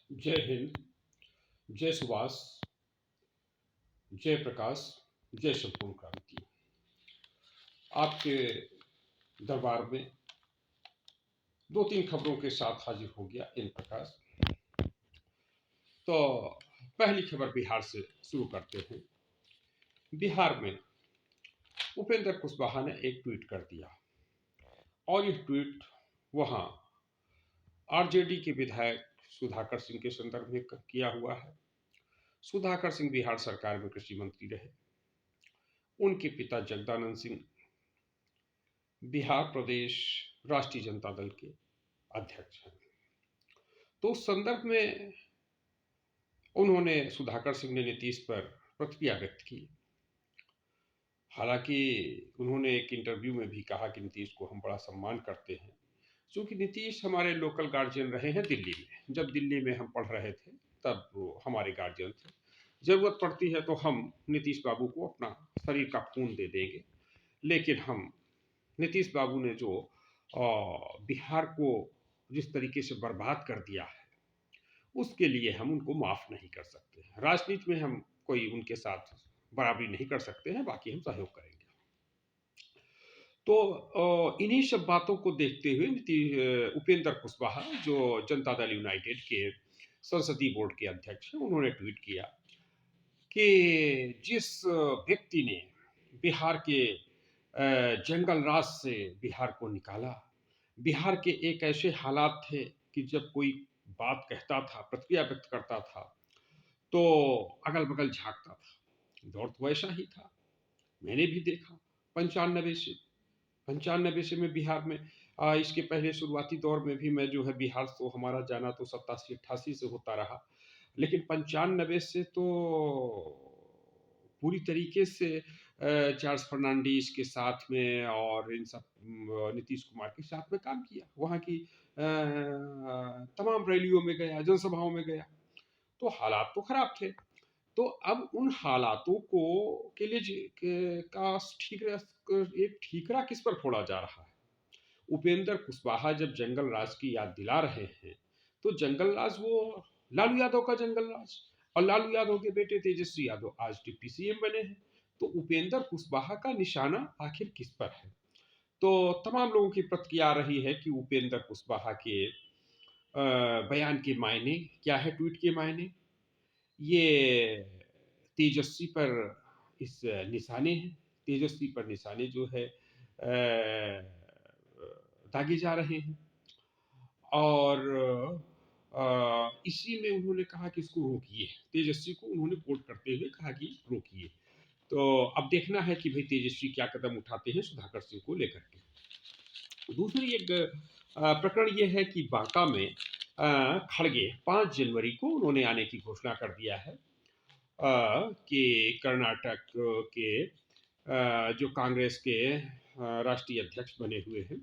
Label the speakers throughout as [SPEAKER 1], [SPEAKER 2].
[SPEAKER 1] जय हिंद, जय सुभाष, जय प्रकाश, जय संपूर्ण क्रांति। आपके दरबार में दो तीन खबरों के साथ हाजिर हो गया इन प्रकाश। तो पहली खबर बिहार से शुरू करते हैं। बिहार में उपेंद्र कुशवाहा ने एक ट्वीट कर दिया और यह ट्वीट वहां आरजेडी के विधायक सुधाकर सिंह के संदर्भ में किया हुआ है। सुधाकर सिंह बिहार सरकार में कृषि मंत्री रहे। उनके पिता जगदानंद सिंह बिहार प्रदेश राष्ट्रीय जनता दल के अध्यक्ष हैं। तो उस संदर्भ में उन्होंने सुधाकर सिंह ने नीतीश पर प्रतिक्रिया व्यक्त की। हालांकि उन्होंने एक इंटरव्यू में भी कहा कि नीतीश को हम बड़ा सम्मान करते हैं, क्योंकि नीतीश हमारे लोकल गार्जियन रहे हैं दिल्ली में। जब दिल्ली में हम पढ़ रहे थे तब वो हमारे गार्जियन थे। जरूरत पड़ती है तो हम नीतीश बाबू को अपना शरीर का खून दे देंगे, लेकिन हम नीतीश बाबू ने जो बिहार को जिस तरीके से बर्बाद कर दिया है, उसके लिए हम उनको माफ़ नहीं कर सकते। राजनीति में हम कोई उनके साथ बराबरी नहीं कर सकते हैं, बाकी हम सहयोग करेंगे। तो इन्हीं सब बातों को देखते हुए उपेंद्र कुशवाहा, जो जनता दल यूनाइटेड के संसदीय बोर्ड के अध्यक्ष हैं, उन्होंने ट्वीट किया कि जिस व्यक्ति ने बिहार के जंगल राज से बिहार को निकाला, बिहार के एक ऐसे हालात थे कि जब कोई बात कहता था, प्रतिक्रिया व्यक्त करता था, तो अगल-बगल झाँकता था। दौर तो वैसा ही था। मैंने भी देखा 95 से मैं बिहार में इसके पहले शुरुआती दौर में भी मैं जो है बिहार तो हमारा जाना तो 87-88 से होता रहा। लेकिन 95 से तो पूरी तरीके से चार्ल्स फर्नांडीज़ के साथ में और इन सब नीतीश कुमार के साथ में काम किया। वहाँ की तमाम रैलियों में गया, जनसभाओं में गया। तो हालात तो खराब थे। तो अब उन हालातों को के लिए का एक ठीकरा किस पर फोड़ा जा रहा है? उपेंद्र कुशवाहा जब जंगल राज की याद दिला रहे हैं, तो जंगल राज वो लालू यादव का जंगल राज, और लालू यादव के बेटे तेजस्वी यादव आज डिप्टी सीएम बने हैं। तो उपेंद्र कुशवाहा का निशाना आखिर किस पर है? तो तमाम लोगों की प्रतिक्रिया आ रही है कि उपेंद्र कुशवाहा के बयान के मायने क्या है, ट्वीट के मायने। ये तेजस्वी पर इस निशाने हैं। तेजस्वी पर निशाने जो है दागे जा रहे हैं। और इसी में उन्होंने कहा कि इसको रोकिए। तेजस्वी को उन्होंने कोट करते हुए कहा कि रोकिए। तो अब देखना है कि भाई तेजस्वी क्या कदम उठाते हैं सुधाकर सिंह को लेकर के। दूसरी एक प्रकरण ये है कि बांका में खड़गे 5 जनवरी को उन्होंने आने की घोषणा कर दिया है कि कर्नाटक के जो कांग्रेस के राष्ट्रीय अध्यक्ष बने हुए हैं,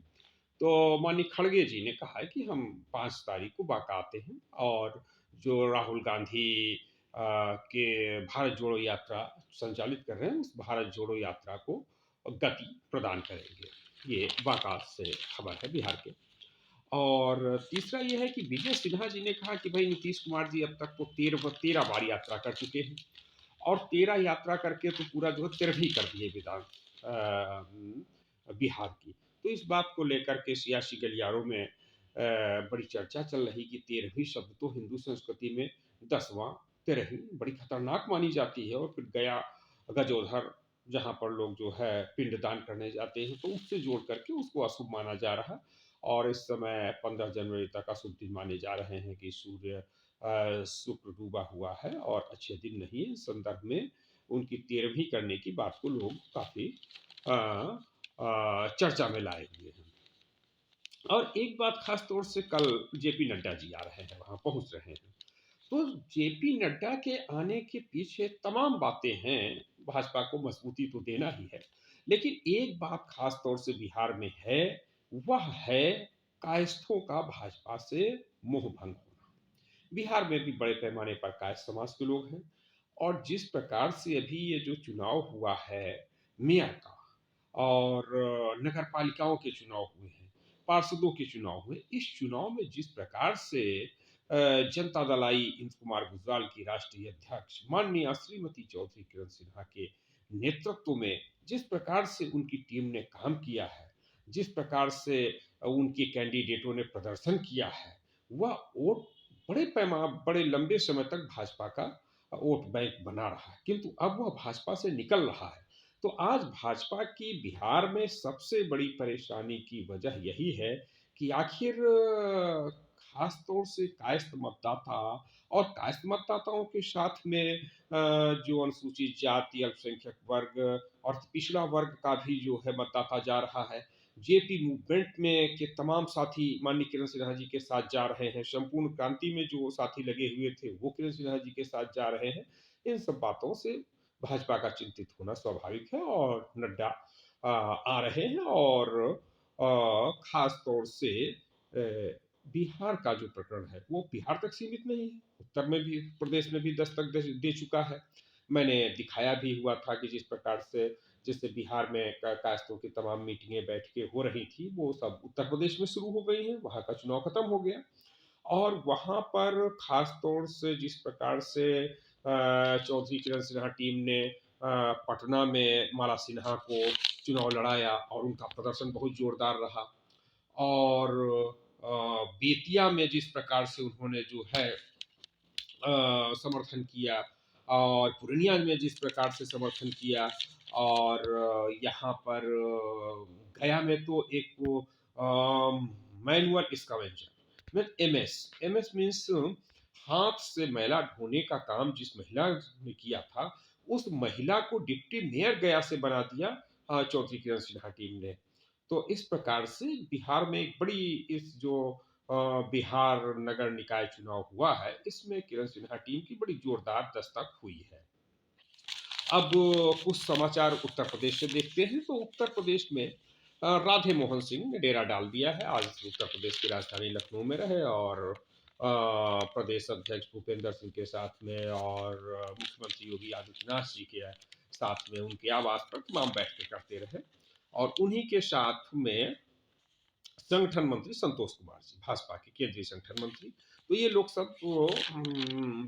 [SPEAKER 1] तो माननीय खड़गे जी ने कहा है कि हम 5 तारीख को बांका आते हैं और जो राहुल गांधी के भारत जोड़ो यात्रा संचालित कर रहे हैं, उस भारत जोड़ो यात्रा को गति प्रदान करेंगे। ये बांका से खबर है बिहार के। और तीसरा ये है कि विजय सिन्हा जी ने कहा कि भाई नीतीश कुमार जी अब तक तो 13 बार यात्रा कर चुके हैं, और 13 यात्रा करके तो पूरा जो है 13वीं कर दिए बिहार की। तो इस बात को लेकर के सियासी गलियारों में बड़ी चर्चा चल रही कि 13वीं शब्द तो हिंदू संस्कृति में 10वां 13वीं बड़ी खतरनाक मानी जाती है। और फिर गया गजोधर, जहाँ पर लोग जो है पिंडदान करने जाते हैं, तो उससे जोड़ करके उसको अशुभ माना जा रहा है। और इस समय 15 जनवरी तक अशुभ दिन माने जा रहे हैं कि सूर्य शुक्र डूबा हुआ है और अच्छे दिन नहीं है। इस संदर्भ में उनकी 13वीं करने की बात को लोग काफ़ी चर्चा में लाए हुए हैं। और एक बात खास तौर से, कल जेपी नड्डा जी आ रहे हैं, वहाँ पहुँच रहे हैं। तो जेपी नड्डा के आने के पीछे तमाम बातें हैं। भाजपा को मजबूती तो देना ही है, लेकिन एक बात खास तौर से बिहार में है, वह है कायस्थों का भाजपा से मोह भंग होना। बिहार में भी बड़े पैमाने पर कायस्थ समाज के लोग हैं, और जिस प्रकार से अभी ये जो चुनाव हुआ है मेयर का, और नगर पालिकाओं के चुनाव हुए हैं, पार्षदों के चुनाव हुए, इस चुनाव में जिस प्रकार से जनता दल आई इंद्र कुमार गुजराल की राष्ट्रीय अध्यक्ष माननीय श्रीमती चौधरी किरण सिन्हा के नेतृत्व में जिस प्रकार से उनकी टीम ने काम किया है, जिस प्रकार से उनके कैंडिडेटों ने प्रदर्शन किया है, वह वोट बड़े लंबे समय तक भाजपा का वोट बैंक बना रहा है, किंतु अब वह भाजपा से निकल रहा है। तो आज भाजपा की बिहार में सबसे बड़ी परेशानी की वजह यही है कि आखिर खास तौर से कायस्थ मतदाता और कायस्थ मतदाताओं के साथ में जो अनुसूचित जाति, अल्पसंख्यक वर्ग और पिछड़ा वर्ग का भी जो है मतदाता जा रहा है। जेपी मूवमेंट में के तमाम साथी माननीय किरण सिन्हा जी के साथ जा रहे हैं। संपूर्ण क्रांति में जो साथी लगे हुए थे वो किरण सिन्हा जी के साथ जा रहे हैं। इन सब बातों से भाजपा का चिंतित होना स्वाभाविक है और नड्डा आ रहे हैं और खास तौर से बिहार का जो प्रकरण है वो बिहार तक सीमित नहीं है, उत्तर में भी प्रदेश में भी दस्तक दे चुका है। मैंने दिखाया भी हुआ था कि जिस प्रकार से जैसे बिहार में कायस्थों की तमाम मीटिंगें बैठकें हो रही थी वो सब उत्तर प्रदेश में शुरू हो गई हैं, वहाँ का चुनाव खत्म हो गया और वहाँ पर खास तौर से जिस प्रकार से चौधरी किरण सिन्हा टीम ने पटना में माला सिन्हा को चुनाव लड़ाया और उनका प्रदर्शन बहुत जोरदार रहा और बेतिया में जिस प्रकार से उन्होंने जो है समर्थन किया और पूर्णिया में जिस प्रकार से समर्थन किया और यहाँ पर गया में तो एक वो manual scavenger mean MS means हाथ से मैला ढोने का काम जिस महिला ने किया था उस महिला को डिप्टी मेयर गया से बना दिया चौधरी किरण सिन्हा टीम ने। तो इस प्रकार से बिहार में एक बड़ी इस जो बिहार नगर निकाय चुनाव हुआ है इसमें किरण सिन्हा टीम की बड़ी जोरदार दस्तक हुई है। अब कुछ समाचार उत्तर प्रदेश से देखते हैं तो उत्तर प्रदेश में राधे मोहन सिंह ने डेरा डाल दिया है। आज उत्तर प्रदेश की राजधानी लखनऊ में रहे और प्रदेश अध्यक्ष भूपेंद्र सिंह के साथ में और मुख्यमंत्री योगी आदित्यनाथ जी के साथ में उनके आवास पर तमाम बैठकें करते रहे और उन्हीं के साथ में संगठन मंत्री संतोष कुमार जी भाजपा के केंद्रीय संगठन मंत्री। तो ये लोग सब तो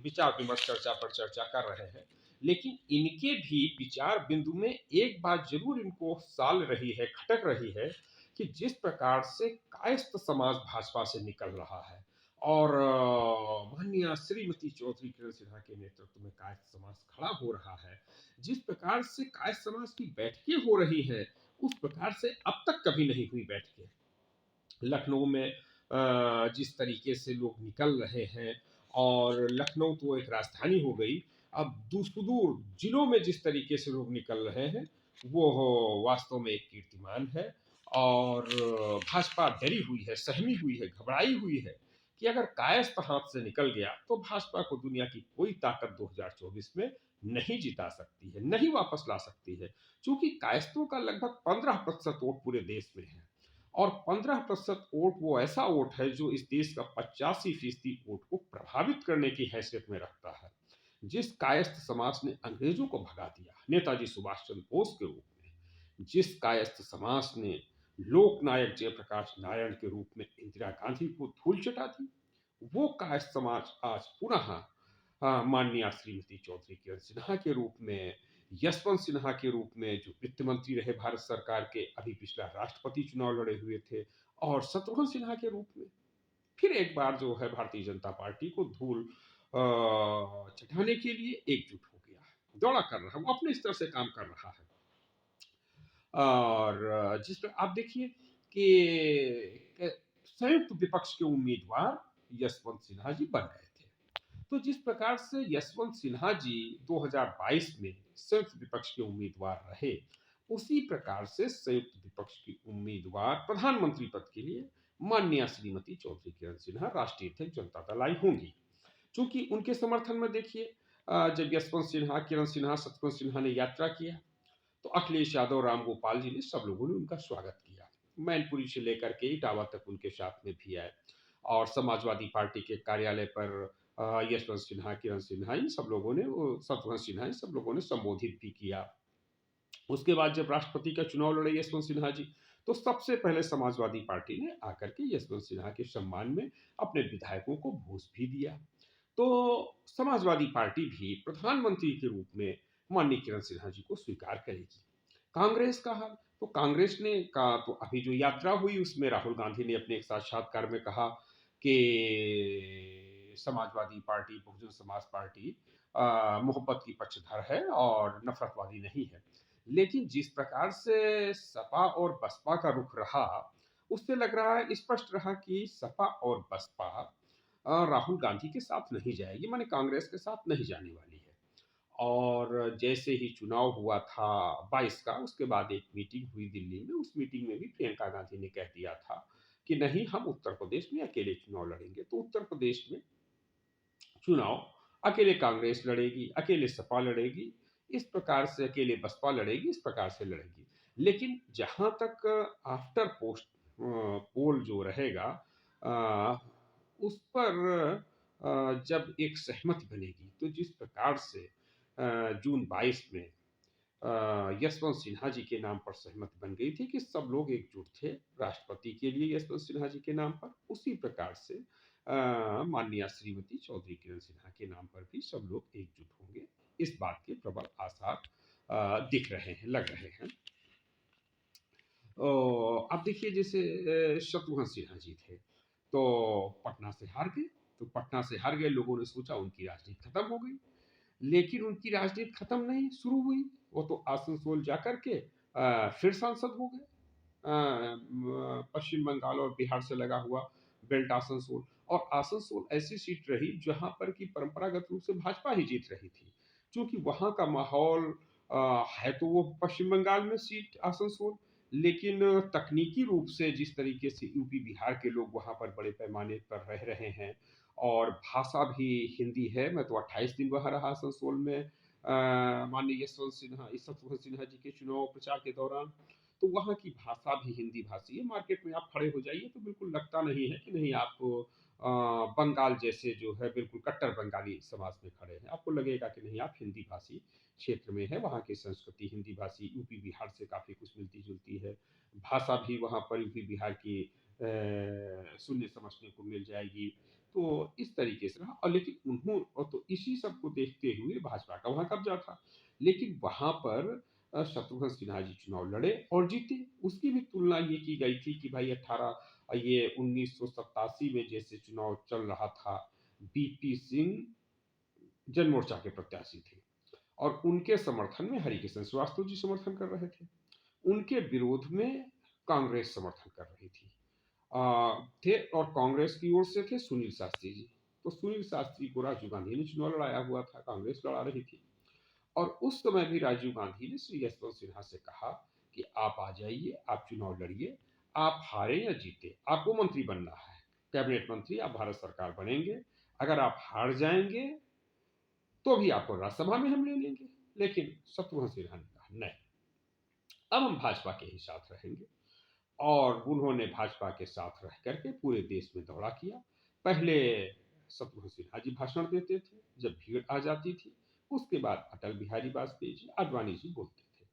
[SPEAKER 1] विचार विमर्श चर्चा पर चर्चा कर रहे हैं लेकिन इनके भी विचार बिंदु में एक बात जरूर इनको साल रही है खटक रही है कि जिस प्रकार से कायस्थ समाज भाजपा से निकल रहा है और माननीय श्रीमती चौधरी किरण सिन्हा के नेतृत्व में कायस्थ समाज खड़ा हो रहा है, जिस प्रकार से कायस्थ समाज की बैठकें हो रही हैं उस प्रकार से अब तक कभी नहीं हुई बैठकें। लखनऊ में जिस तरीके से लोग निकल रहे हैं और लखनऊ तो एक राजधानी हो गई, अब सुदूर जिलों में जिस तरीके से लोग निकल रहे हैं वो वास्तव में एक कीर्तिमान है और भाजपा डरी हुई है, सहमी हुई है, घबराई हुई है कि अगर कायस्थ हाथ से निकल गया तो भाजपा को दुनिया की कोई ताकत 2024 में नहीं जिता सकती है, नहीं वापस ला सकती है, क्योंकि कायस्थों का लगभग 15% वोट पूरे देश में है और 15% वोट वो ऐसा वोट है जो इस देश का 85% वोट को प्रभावित करने की हैसियत में रखता है। जिस कायस्थ समाज ने अंग्रेजों को भगा दिया नेताजी सुभाष चंद्र बोस के रूप में, जिस कायस्थ समाज ने लोकनायक जयप्रकाश नारायण के रूप में इंदिरा गांधी को धूल चटा दी, वो कायस्थ समाज आज पुनः माननीय श्रीमती चौधरी किरण सिन्हा के रूप में, यशवंत सिन्हा के रूप में जो वित्त मंत्री रहे भारत सरकार के, अभी पिछला राष्ट्रपति चुनाव लड़े हुए थे, और शत्रुघ्न सिन्हा के रूप में फिर एक बार जो है भारतीय जनता पार्टी को धूल चटाने के लिए एकजुट हो गया है, दौड़ा कर रहा है, वो अपने स्तर से काम कर रहा है। और जिस पर आप देखिए कि संयुक्त विपक्ष के उम्मीदवार यशवंत सिन्हा जी बन गए थे। तो जिस प्रकार से यशवंत सिन्हा जी 2022 में संयुक्त विपक्ष के उम्मीदवार रहे, उसी प्रकार से संयुक्त विपक्ष की उम्मीदवार प्रधानमंत्री पद के लिए माननीय श्रीमती चौधरी किरण सिन्हा राष्ट्रीय अध्यक्ष जनता दल आई होंगी। चूंकि उनके समर्थन में देखिए जब यशवंत सिन्हा, किरण सिन्हा, शत्रुघ्न सिन्हा ने यात्रा किया तो अखिलेश यादव, राम गोपाल जी ने, सब लोगों ने उनका स्वागत किया। मैनपुरी से लेकर के इटावा तक उनके साथ में भी आए और समाजवादी पार्टी के कार्यालय पर यशवंत सिन्हा, किरण सिन्हा, इन सब लोगों ने, शत्रुघ्न सिन्हा, सब लोगों ने संबोधित भी किया। उसके बाद जब राष्ट्रपति का चुनाव लड़े यशवंत सिन्हा जी तो सबसे पहले समाजवादी पार्टी ने आकर के यशवंत सिन्हा के सम्मान में अपने विधायकों को घूस भी दिया। तो समाजवादी पार्टी भी प्रधानमंत्री के रूप में माननीय किरण सिन्हा जी को स्वीकार करेगी। कांग्रेस का हाल, तो कांग्रेस ने का तो अभी जो यात्रा हुई उसमें राहुल गांधी ने अपने एक साक्षात्कार में कहा कि समाजवादी पार्टी, बहुजन समाज पार्टी मोहब्बत की पक्षधर है और नफरतवादी नहीं है। लेकिन जिस प्रकार से सपा और बसपा का रुख रहा, उससे लग रहा है, स्पष्ट रहा कि सपा और बसपा राहुल गांधी के साथ नहीं जाएगी, माने कांग्रेस के साथ नहीं जाने वाली है। और जैसे ही चुनाव हुआ था 22 का, उसके बाद एक मीटिंग हुई दिल्ली में। उस मीटिंग में भी प्रियंका गांधी ने कह दिया था कि नहीं, हम उत्तर प्रदेश में अकेले चुनाव लड़ेंगे। तो उत्तर प्रदेश में चुनाव अकेले कांग्रेस लड़ेगी, अकेले सपा लड़ेगी, इस प्रकार से अकेले बसपा लड़ेगी, इस प्रकार से लड़ेगी। लेकिन जहां तक आफ्टर पोस्ट पोल जो रहेगा, अ, उस पर जब एक सहमति बनेगी, तो जिस प्रकार से जून 22 में यशवंत सिन्हा जी के नाम पर सहमति बन गई थी कि सब लोग एकजुट थे राष्ट्रपति के लिए यशवंत सिन्हा जी के नाम पर, उसी प्रकार से माननीय श्रीमती चौधरी किरण सिन्हा के नाम पर भी सब लोग एकजुट होंगे। इस बात के प्रबल आसार दिख रहे हैं, लग रहे हैं। अब देखिए, जैसे शत्रुघ्न सिन्हा जी थे, तो पटना से हार गए। तो पटना से हार गए, लोगों ने सोचा उनकी राजनीति खत्म हो गई। लेकिन उनकी राजनीति खत्म नहीं, शुरू हुई। वो तो आसनसोल जाकर के फिर सांसद हो गए। पश्चिम बंगाल और बिहार से लगा हुआ बेल्ट आसनसोल, और आसनसोल ऐसी सीट रही जहां पर कि परंपरागत रूप से भाजपा ही जीत रही थी, क्योंकि वहां का माहौल है तो वो पश्चिम बंगाल में सीट आसनसोल, लेकिन तकनीकी रूप से जिस तरीके से यूपी बिहार के लोग वहां पर बड़े पैमाने पर रह रहे हैं, और भाषा भी हिंदी है। मैं तो 28 दिन वहां रहा आसनसोल में माननीय यशवंत सिन्हा, शत्रुघ्न सिन्हा जी के चुनाव प्रचार के दौरान। तो वहाँ की भाषा भी हिंदी भाषी है। मार्केट में आप खड़े हो जाइए तो बिल्कुल लगता नहीं है कि नहीं, आप बंगाल जैसे जो है बिल्कुल कट्टर बंगाली समाज में खड़े हैं। आपको लगेगा कि नहीं, आप हिंदी भाषी क्षेत्र में है। वहाँ की संस्कृति हिंदी भाषी, यूपी बिहार से काफ़ी कुछ मिलती जुलती है। भाषा भी वहाँ पर यूपी बिहार की सुनने समझने को मिल जाएगी। तो इस तरीके से रहा, और लेकिन और तो इसी सब को देखते हुए भाजपा का वहाँ कब्जा था। लेकिन वहाँ पर शत्रुघ्न सिन्हा जी चुनाव लड़े और जीते। उसकी भी तुलना ये की गई थी कि भाई 1987 में जैसे चुनाव चल रहा था, बीपी सिंह जन मोर्चा के प्रत्याशी थे, और उनके समर्थन में हरिकिशन श्रीवास्तव जी समर्थन कर रहे थे। उनके विरोध में कांग्रेस समर्थन कर रही थी। थे, और कांग्रेस की ओर से थे सुनील शास्त्री जी। तो सुनील शास्त्री को राजीव गांधी ने चुनाव लड़ाया हुआ था, कांग्रेस लड़ा रही थी। और उस समय भी राजीव गांधी ने श्री यशवंत सिन्हा से कहा कि आप आ जाइए, आप चुनाव लड़िए, आप हारे या जीते, आपको मंत्री बनना है, कैबिनेट मंत्री, आप भारत सरकार बनेंगे। अगर आप हार जाएंगे तो भी आपको राज्यसभा में हम ले लेंगे। लेकिन शत्रुघ्न सिन्हा ने कहा नहीं, अब हम भाजपा के ही साथ रहेंगे। और उन्होंने भाजपा के साथ रह करके पूरे देश में दौरा किया। पहले शत्रुघ्न सिन्हा जी भाषण देते थे जब भीड़ आ जाती थी, उसके बाद अटल बिहारी वाजपेयी जी, आडवाणी जी बोलते थे।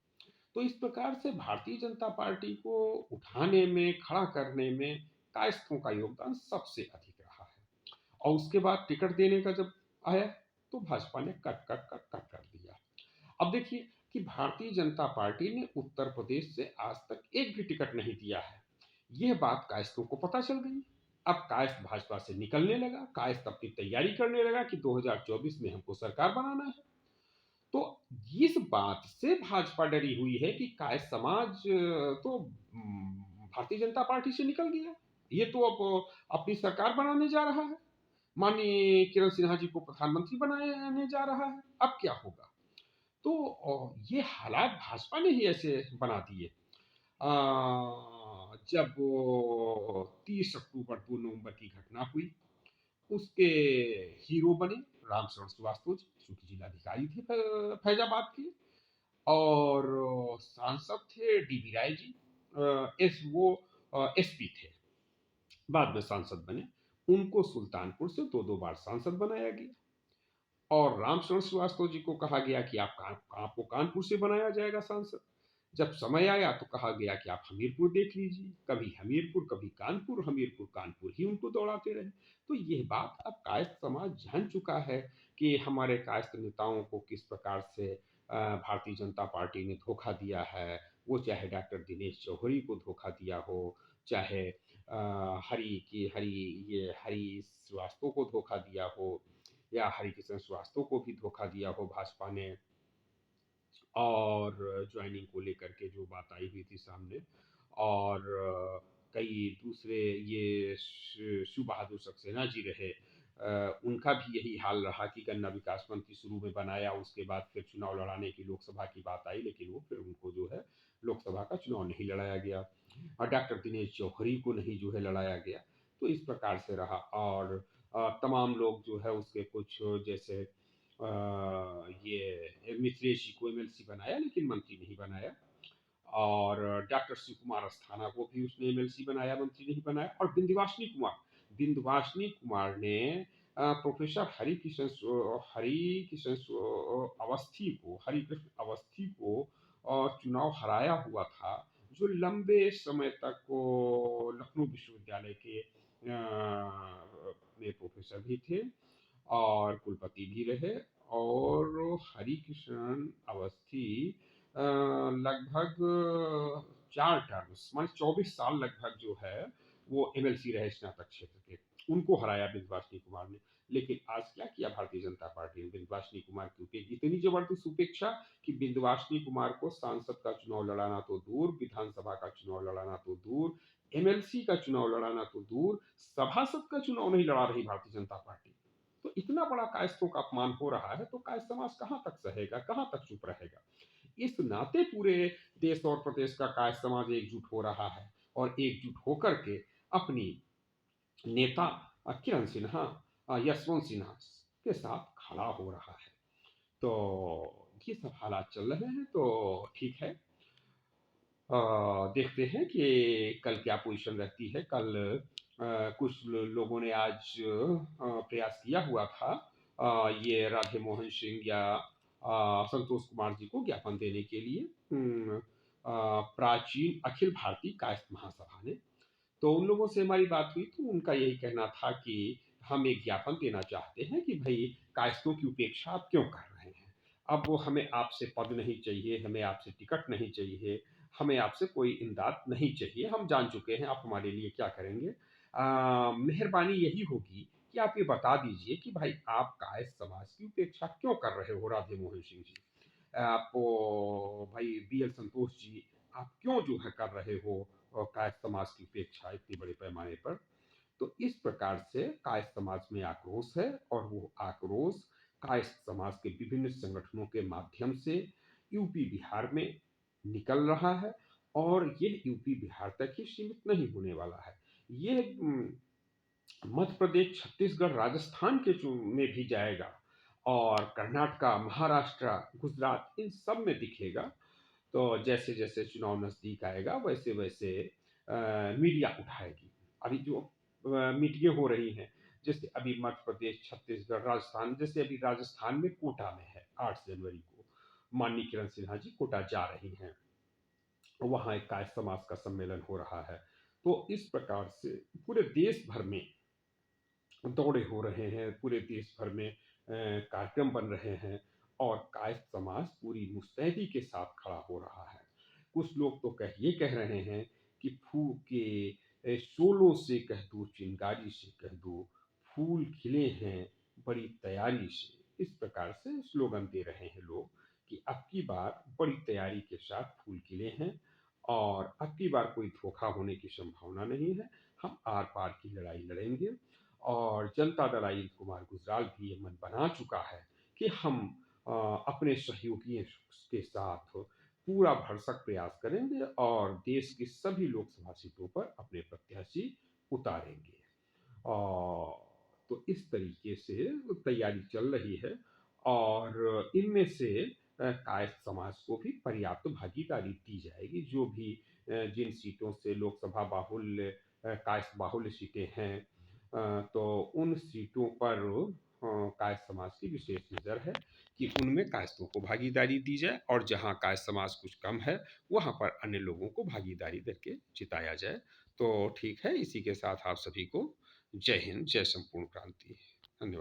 [SPEAKER 1] तो इस प्रकार से भारतीय जनता पार्टी को उठाने में, खड़ा करने में कायस्थों का योगदान सबसे अधिक रहा है। और उसके बाद टिकट देने का जब आया, तो भाजपा ने कट कट कट कट कर दिया। अब देखिए कि भारतीय जनता पार्टी ने उत्तर प्रदेश से आज तक एक भी टिकट नहीं दिया है। यह बात कायस्थों को पता चल गई। अब कायस्थ भाजपा से निकलने लगा, कायस्थ अपनी तैयारी करने लगा कि 2024 में हमको सरकार बनाना है। तो इस बात से भाजपा डरी हुई है कि कायस्थ समाज तो भारतीय जनता पार्टी से निकल गया, ये तो अब अपनी सरकार बनाने जा रहा है, माननीय किरण सिन्हा जी को प्रधानमंत्री बनाने जा रहा है। अब क्या होगा? तो ये हालात भाजपा ने ही ऐसे बना दिए। जब 30 अक्टूबर 2 नवंबर की घटना हुई, उसके हीरो बने रामशरण श्रीवास्तव जी, चूंकि जिलाधिकारी थे फैजाबाद के, और सांसद थे डीबी राय जी, वो एसपी थे, बाद में सांसद बने। उनको सुल्तानपुर से दो दो बार सांसद बनाया गया, और रामशरण श्रीवास्तव जी को कहा गया कि आपको कानपुर से बनाया जाएगा सांसद। जब समय आया तो कहा गया कि आप हमीरपुर देख लीजिए, कभी हमीरपुर, कभी कानपुर, हमीरपुर, कानपुर ही उनको दौड़ाते रहे। तो ये बात अब कायस्थ समाज जान चुका है कि हमारे कायस्थ नेताओं को किस प्रकार से भारतीय जनता पार्टी ने धोखा दिया है। वो चाहे डॉक्टर दिनेश जौहरी को धोखा दिया हो, चाहे हरि श्रीवास्तव को धोखा दिया हो, या हरिकिशन श्रीवास्तव को भी धोखा दिया हो भाजपा ने, और ज्वाइनिंग को लेकर के जो बात आई हुई थी सामने, और कई दूसरे ये शिव बहादुर सक्सेना जी रहे, उनका भी यही हाल रहा कि गन्ना विकास मंत्री शुरू में बनाया, उसके बाद फिर चुनाव लड़ाने की लोकसभा की बात आई, लेकिन वो फिर उनको जो है लोकसभा का चुनाव नहीं लड़ाया गया, और डॉक्टर दिनेश जौहरी को नहीं जो है लड़ाया गया। तो इस प्रकार से रहा, और तमाम लोग जो है उसके कुछ जैसे ये मिथिलेश जी को एमएलसी बनाया लेकिन मंत्री नहीं बनाया, और डॉक्टर शिव कुमार अस्थाना को भी उसने एमएलसी बनाया, मंत्री नहीं बनाया, और बिंदवासिनी कुमार ने प्रोफेसर हरिकृष्ण अवस्थी को चुनाव हराया हुआ था, जो लंबे समय तक वो लखनऊ विश्वविद्यालय के में प्रोफेसर भी थे और कुलपति भी रहे। और हरिकिशन अवस्थी लगभग 4 टर्म्स माने 24 साल लगभग जो है वो एमएलसी रहे स्नातक क्षेत्र के, उनको हराया बिंदवासिनी कुमार ने। लेकिन आज क्या किया भारतीय जनता पार्टी ने, बिंदवासिनी कुमार की इतनी जबरदस्त उपेक्षा कि बिंदवासिनी कुमार को सांसद का चुनाव लड़ाना तो दूर, विधानसभा का चुनाव लड़ाना तो दूर, एमएलसी का चुनाव लड़ाना तो दूर, सभासद का चुनाव नहीं लड़ा रही भारतीय जनता पार्टी। तो इतना बड़ा कायस्थों का अपमान हो रहा है, तो कायस्थ समाज कहाँ तक सहेगा, कहाँ तक चुप रहेगा। इस नाते पूरे देश और प्रदेश का कायस्थ समाज एकजुट हो रहा है, और एकजुट होकर के अपनी नेता किरण सिन्हा, यशवंत सिन्हा के साथ खड़ा हो रहा है। तो ये सब हालात चल रहे हैं, तो ठीक है, देखते हैं कि कल क्या पोजीशन रहती है। कल कुछ लोगों ने आज प्रयास किया हुआ था ये राधे मोहन सिंह या संतोष कुमार जी को ज्ञापन देने के लिए, प्राचीन अखिल भारतीय कायस्थ महासभा ने। तो उन लोगों से हमारी बात हुई, तो उनका यही कहना था कि हम एक ज्ञापन देना चाहते हैं कि भाई कायस्थों की उपेक्षा आप क्यों कर रहे हैं। अब वो हमें आपसे पद नहीं चाहिए, हमें आपसे टिकट नहीं चाहिए, हमें आपसे कोई इमदाद नहीं चाहिए, हम जान चुके हैं आप हमारे लिए क्या करेंगे। मेहरबानी यही होगी कि आप ये बता दीजिए कि भाई आप कायस्थ समाज की उपेक्षा क्यों कर रहे हो राधे मोहन सिंह जी, आपको भाई बी एल संतोष जी, आप क्यों जो है कर रहे हो कायस्थ समाज की उपेक्षा इतने बड़े पैमाने पर। तो इस प्रकार से कायस्थ समाज में आक्रोश है, और वो आक्रोश कायस्थ समाज के विभिन्न संगठनों के माध्यम से यूपी बिहार में निकल रहा है, और ये यूपी बिहार तक ही सीमित नहीं होने वाला है। ये मध्य प्रदेश, छत्तीसगढ़, राजस्थान के में भी जाएगा, और कर्नाटका, महाराष्ट्र, गुजरात, इन सब में दिखेगा। तो जैसे जैसे चुनाव नजदीक आएगा वैसे वैसे मीडिया उठाएगी। अभी जो मीटिंगें हो रही हैं, जैसे अभी मध्य प्रदेश, छत्तीसगढ़, राजस्थान, जैसे अभी राजस्थान में कोटा में है 8 जनवरी को माननीय किरण सिन्हा जी कोटा जा रही हैं, वहाँ एक कायस्थ समाज का सम्मेलन हो रहा है। तो इस प्रकार से पूरे देश भर में दौड़े हो रहे हैं, पूरे देश भर में कार्यक्रम बन रहे हैं, और कायस्थ समाज पूरी मुस्तैदी के साथ खड़ा हो रहा है। कुछ लोग तो ये कह रहे हैं कि फूल के शोलों से कह दो, चिंगारी से कह दो, फूल खिले हैं बड़ी तैयारी से। इस प्रकार से स्लोगन दे रहे हैं लोग कि अब की बार बड़ी तैयारी के साथ फूल खिले हैं, और अब की बार कोई धोखा होने की संभावना नहीं है, हम आर पार की लड़ाई लड़ेंगे। और जनता दल अनिल कुमार गुजराल भी ये मन बना चुका है कि हम अपने सहयोगियों के साथ पूरा भरसक प्रयास करेंगे, और देश की सभी लोकसभा सीटों पर अपने प्रत्याशी उतारेंगे। तो इस तरीके से तैयारी चल रही है, और इनमें से कायस्थ समाज को भी पर्याप्त भागीदारी दी जाएगी। जो भी जिन सीटों से लोकसभा बाहुल्य कायस्थ बाहुल्य सीटें हैं, तो उन सीटों पर कायस्थ समाज की विशेष नज़र है कि उनमें कायस्थों को भागीदारी दी जाए और जहाँ कायस्थ समाज कुछ कम है वहाँ पर अन्य लोगों को भागीदारी करके जिताया जाए। तो ठीक है, इसी के साथ आप सभी को जय हिंद, जय संपूर्ण क्रांति। धन्यवाद।